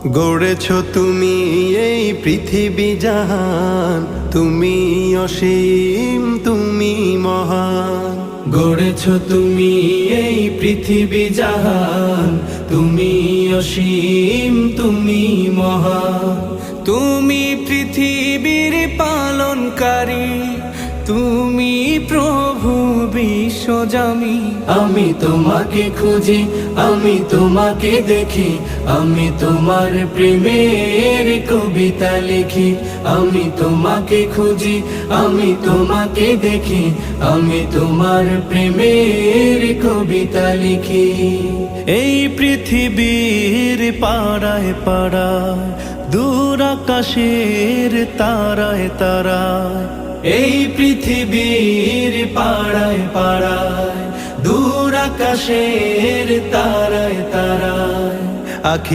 গড়েছ তুমি এই পৃথিবী জাহান, তুমি অসীম, তুমি মহান। গড়েছ তুমি এই পৃথিবী জাহান, তুমি অসীম, তুমি মহান। তুমি পৃথিবীর পালনকারী, তুমি প্রভু বিশ্বজামি। আমি তোমাকে খুঁজি, আমি তোমাকে দেখি, আমি তোমার প্রেমের কবিতা লিখি। আমি তোমাকে খুঁজি, আমি তোমাকে দেখি, আমি তোমার প্রেমের কবিতা লিখি। এই পৃথিবীর পাড়ায় পাড়ায়, দূর আকাশের তারায় তারায়, এই পৃথিবীর পাড়ায় পাড়ায়, দূর আকাশের তারায় তারায়, আখি